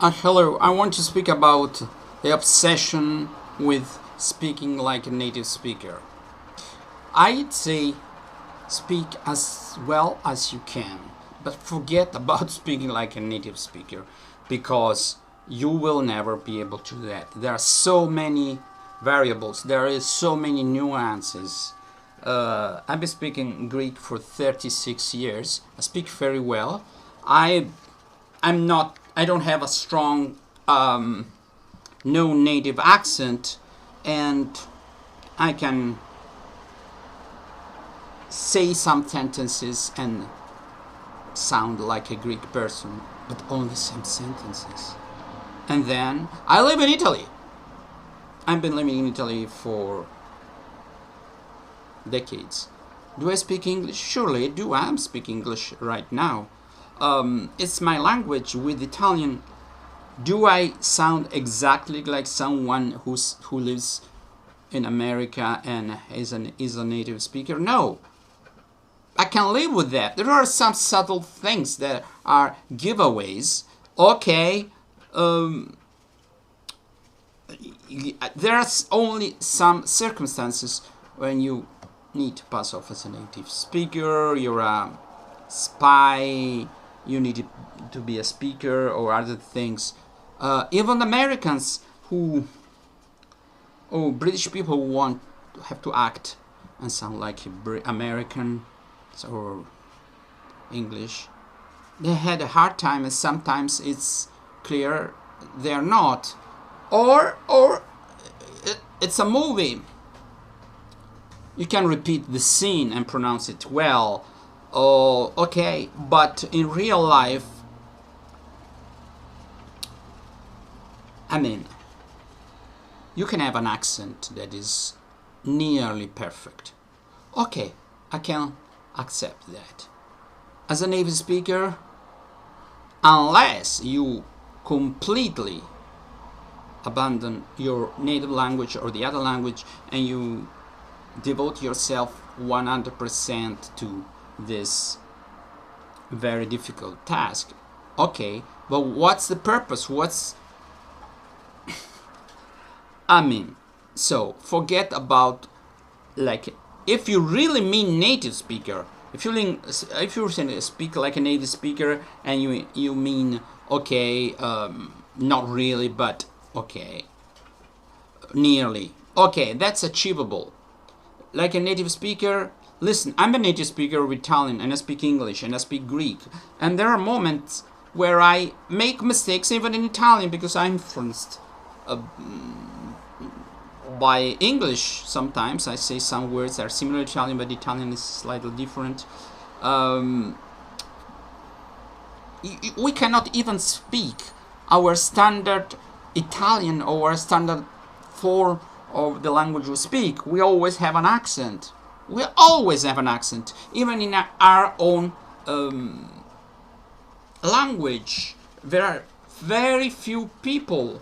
Hello, I want to speak about the obsession with speaking like a native speaker. I'd say speak as well as you can, but forget about speaking like a native speaker because you will never be able to do that. There are so many variables, there is so many nuances. I've been speaking Greek for 36 years. I speak very well. I I don't have a strong no native accent, and I can say some sentences and sound like a Greek person, but only some sentences. And then I live in Italy. I've been living in Italy for decades. Do I speak English? Surely I do. I'm speaking English right now. It's my language. With Italian, do I sound exactly like someone who lives in America and is a native speaker? No. I can live with that. There are some subtle things that are giveaways. Okay, there's only some circumstances when you need to pass off as a native speaker. You're a spy. You need to be a speaker or other things. Even Americans British people who want to have to act and sound like American or English, they had a hard time, and sometimes it's clear they're not. Or it's a movie. You can repeat the scene and pronounce it well. Oh, okay, but in real life, I mean, you can have an accent that is nearly perfect. Okay, I can accept that. As a native speaker, unless you completely abandon your native language or the other language and you devote yourself 100% to this very difficult task, okay, but what's the purpose? So forget about, like, if you really mean native speaker, if you speak like a native speaker and you mean okay, not really, but okay, nearly, okay, that's achievable. Like a native speaker, listen, I'm a native speaker of Italian and I speak English and I speak Greek, and there are moments where I make mistakes even in Italian because I'm influenced by English. Sometimes I say some words that are similar to Italian, but Italian is slightly different. We cannot even speak our standard Italian or our standard form of the language we speak. We always have an accent. We always have an accent, even in our own language. There are very few people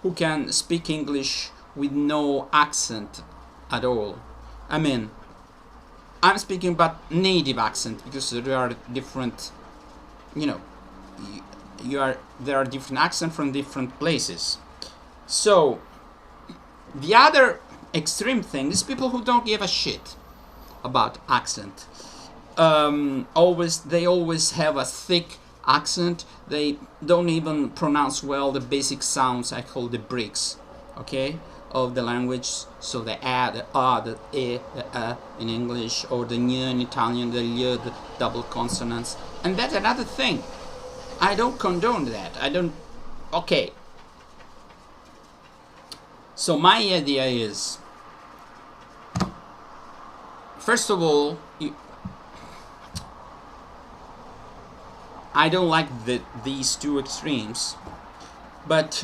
who can speak English with no accent at all. I mean, I'm speaking about native accent because there are different, you know, there are different accents from different places. So the other extreme thing is people who don't give a shit about accent. They always have a thick accent. They don't even pronounce well the basic sounds I call the bricks, okay, of the language. So the a, the a, the e, the a in English, or the ñ in Italian, the ly, the double consonants. And that's another thing. I don't condone that. I don't. Okay. So my idea is, first of all, I don't like these two extremes, but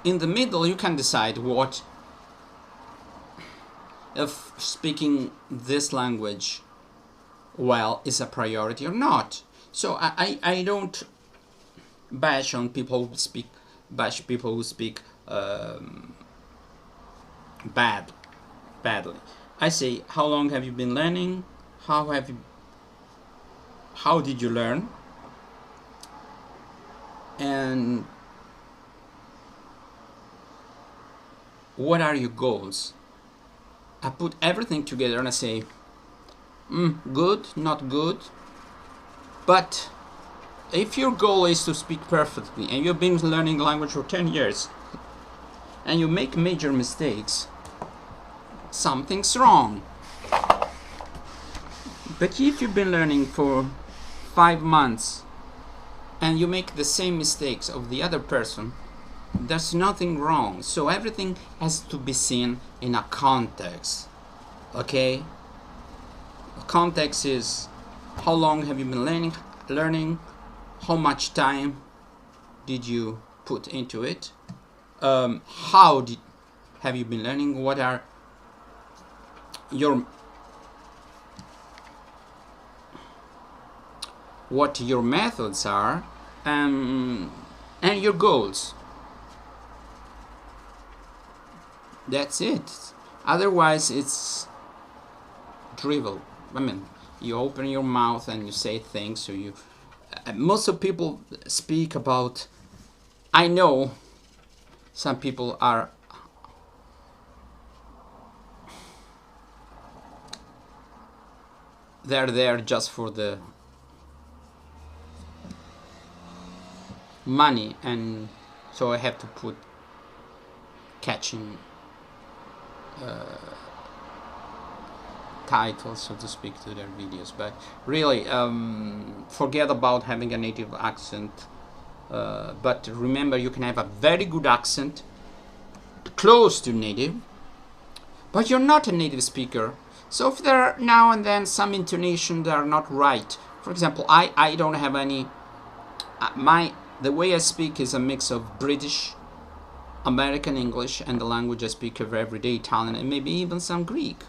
in the middle you can decide what, if speaking this language well is a priority or not. So I don't bash people who speak badly. I say, how long have you been learning? How did you learn? And what are your goals? I put everything together and I say, good, not good. But if your goal is to speak perfectly and you've been learning language for 10 years and you make major mistakes, something's wrong. But if you've been learning for 5 months and you make the same mistakes of the other person, there's nothing wrong. So everything has to be seen in a context. Okay? Context is how long have you been learning, how much time did you put into it, how have you been learning, what are your methods are, and your goals. That's it. Otherwise it's drivel. I mean, you open your mouth and you say things. So most of people speak about. I know some people are they're there just for the money, and so I have to put catching titles, so to speak, to their videos. But really, forget about having a native accent. But remember, you can have a very good accent, close to native, but you're not a native speaker. So if there are now and then some intonation that are not right, for example, I don't have any. The way I speak is a mix of British, American English, and the language I speak of everyday, Italian, and maybe even some Greek.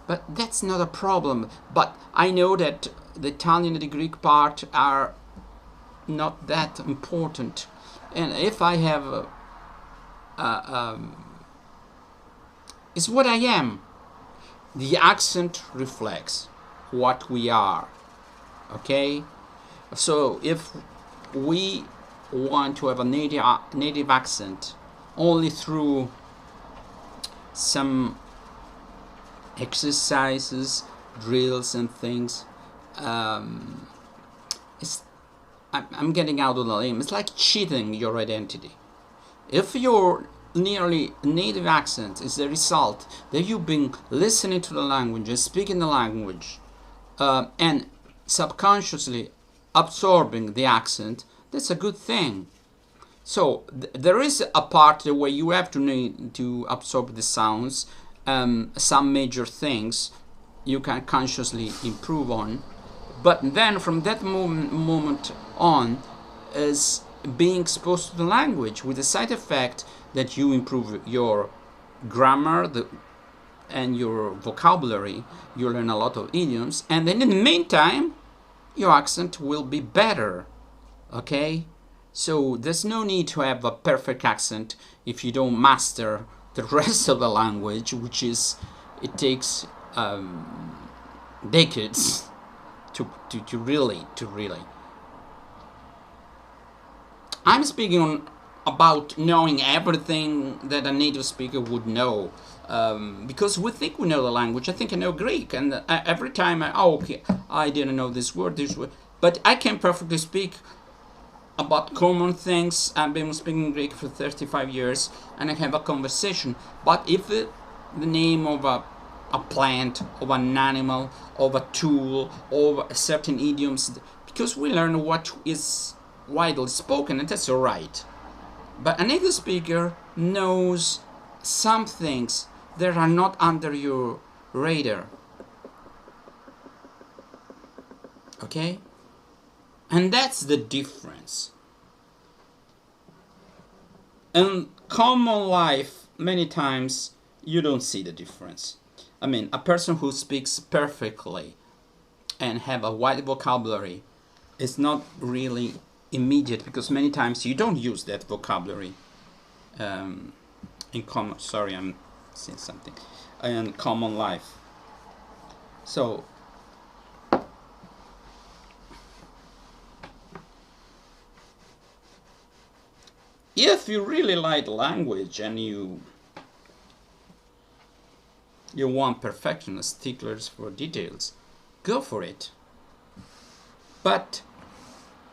But that's not a problem. But I know that the Italian and the Greek part are not that important. And if I have it's what I am. The accent reflects what we are. Okay? So if we want to have a native accent only through some exercises, drills and things, I'm getting out of the limb. It's like cheating your identity. If your nearly native accent is the result that you've been listening to the language and speaking the language, and subconsciously absorbing the accent, that's a good thing. So there is a part where you have to need to absorb the sounds. Some major things you can consciously improve on, but then from that moment on is being exposed to the language, with the side effect that you improve your grammar and your vocabulary. You learn a lot of idioms, and then in the meantime your accent will be better. Okay? So there's no need to have a perfect accent if you don't master the rest of the language, which is, it takes decades to really. I'm speaking about knowing everything that a native speaker would know, because we think we know the language. I think I know Greek, and every time I didn't know this word, but I can perfectly speak about common things. I've been speaking Greek for 35 years and I have a conversation. But if the name of a plant, of an animal, of a tool, of certain idioms, because we learn what is widely spoken, and that's alright. But a native speaker knows some things that are not under your radar. Okay? And that's the difference. In common life, many times you don't see the difference. I mean, a person who speaks perfectly and have a wide vocabulary is not really immediate, because many times you don't use that vocabulary in common. Sorry, I'm saying something in common life. So if you really like language and you You want perfection, sticklers for details. Go for it. But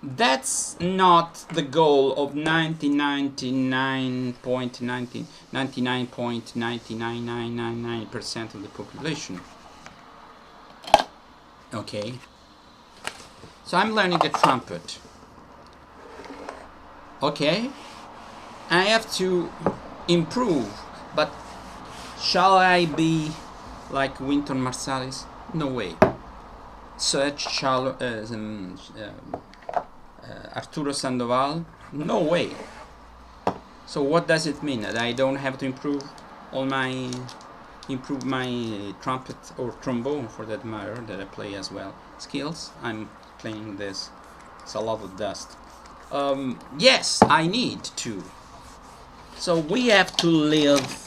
that's not the goal of 99.9999999% of the population. Okay. So I'm learning the trumpet. Okay. I have to improve, but shall I be like Wynton Marsalis? No way. Such Arturo Sandoval? No way. So what does it mean? That I don't have to improve my trumpet or trombone, for that matter, that I play as well, skills? I'm playing this. It's a lot of dust. Yes, I need to. So we have to live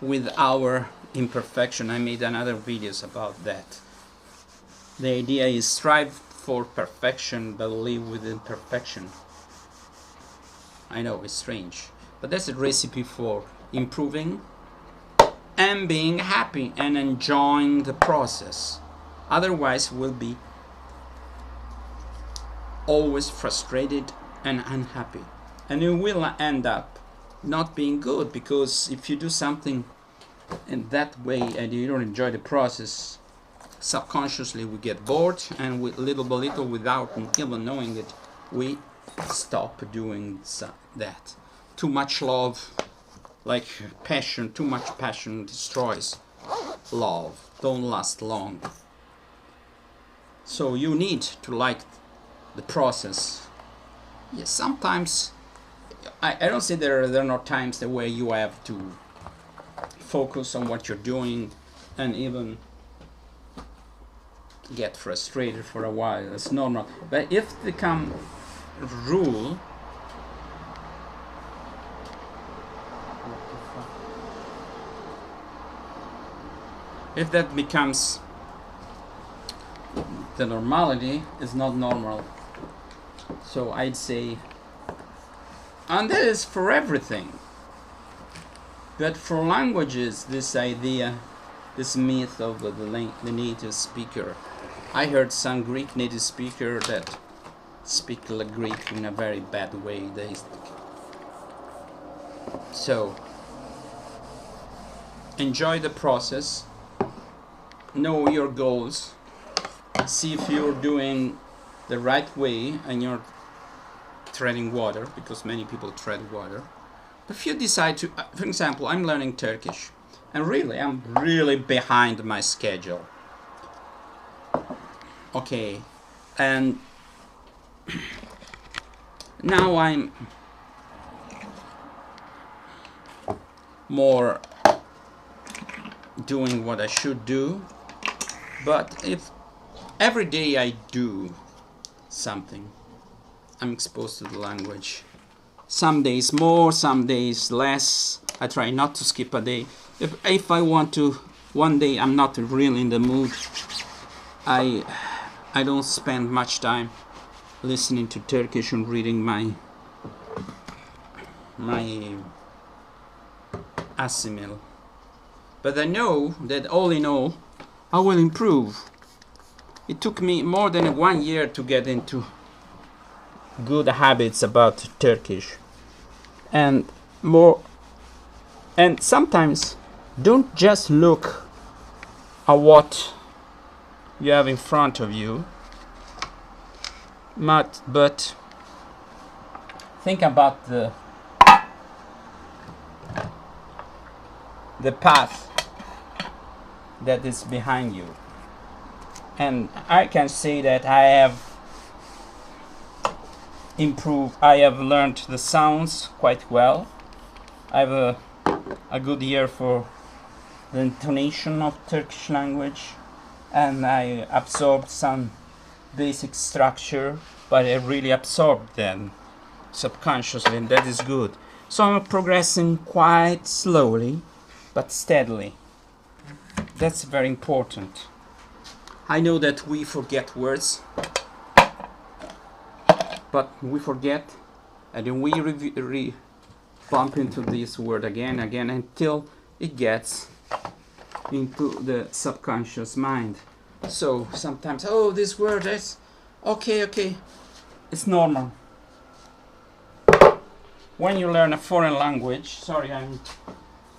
with our imperfection. I made another videos about that. The idea is strive for perfection but live with imperfection. I know it's strange, but that's a recipe for improving and being happy and enjoying the process. Otherwise we'll be always frustrated and unhappy, and you will end up not being good, because if you do something in that way and you don't enjoy the process, subconsciously we get bored, and with little by little, without even knowing it, we stop doing that. Too much love, like passion, too much passion destroys love, don't last long. So you need to like the process. Yes, sometimes I don't say there are not times the way you have to focus on what you're doing and even get frustrated for a while. It's normal. But if it become rule, if that becomes the normality, is not normal. So I'd say, and that is for everything. But for languages, this idea, this myth of the native speaker. I heard some Greek native speaker that speak Greek in a very bad way. So enjoy the process, know your goals, see if you're doing the right way and you're treading water, because many people tread water. But if you decide to, for example, I'm learning Turkish, and I'm really behind my schedule. Okay, and now I'm more doing what I should do. But if every day I do something, I'm exposed to the language. Some days more, some days less. I try not to skip a day. If I want to, one day I'm not really in the mood, I don't spend much time listening to Turkish and reading my Asimil. But I know that all in all, I will improve. It took me more than 1 year to get into good habits about Turkish, and sometimes don't just look at what you have in front of you, but think about the path that is behind you. And I can say that I have improved. I have learned the sounds quite well. I have a good ear for the intonation of Turkish language, and I absorbed some basic structure, but I really absorbed them subconsciously, and that is good. So I'm progressing quite slowly but steadily. That's very important. I know that we forget words, but we forget, and then we bump into this word again until it gets into the subconscious mind. So sometimes, oh, this word is okay, it's normal. When you learn a foreign language, sorry, I'm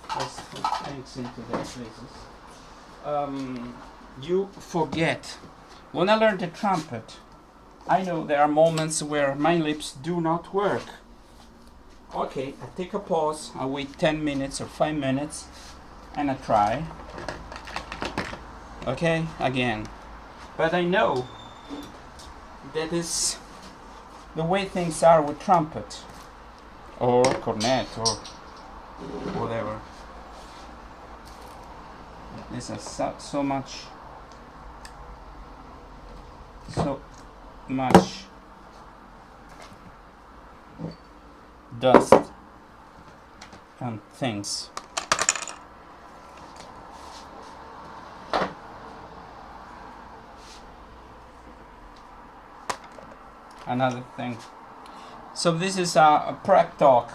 just thanks into their places. You forget. When I learned the trumpet, I know there are moments where my lips do not work. Okay, I take a pause, I wait 10 minutes or 5 minutes, and I try. Okay, again. But I know that is the way things are with trumpet, or cornet, or whatever. There's so much dust and things. Another thing. So this is a prep talk.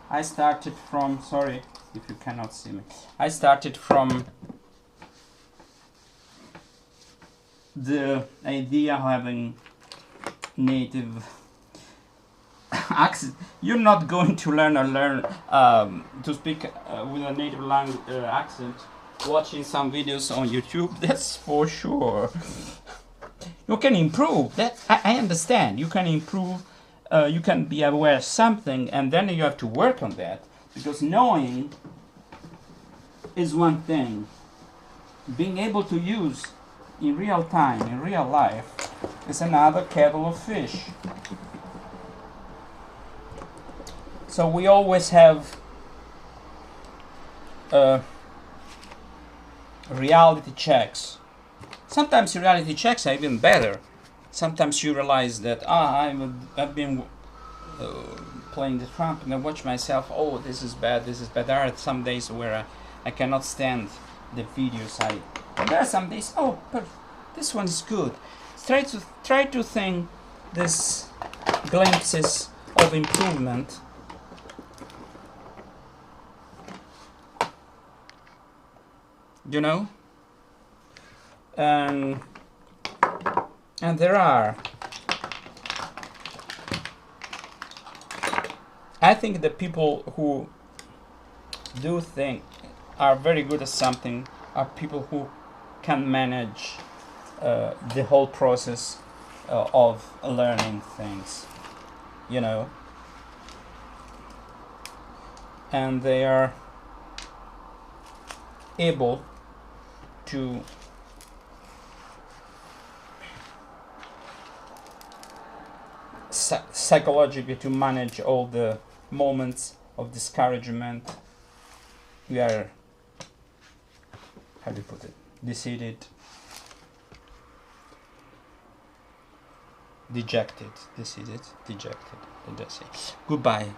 I started from, sorry if you cannot see me, I started from the idea of having native accent. You're not going to learn to speak with a native accent watching some videos on YouTube, that's for sure. You can improve that. I understand you can improve. You can be aware of something, and then you have to work on that, because knowing is one thing. Being able to use in real time, in real life, is another kettle of fish. So we always have reality checks. Sometimes reality checks are even better. Sometimes you realize that I've been playing the trumpet and I watch myself, oh, this is bad. There are some days where I cannot stand the videos. There are some days, oh, but this one is good. Try to think this glimpses of improvement. You know? And there are. I think the people who do think are very good at something are people who can manage the whole process of learning things, you know, and they are able to psychologically to manage all the moments of discouragement. We are, how do you put it, dejected. Goodbye.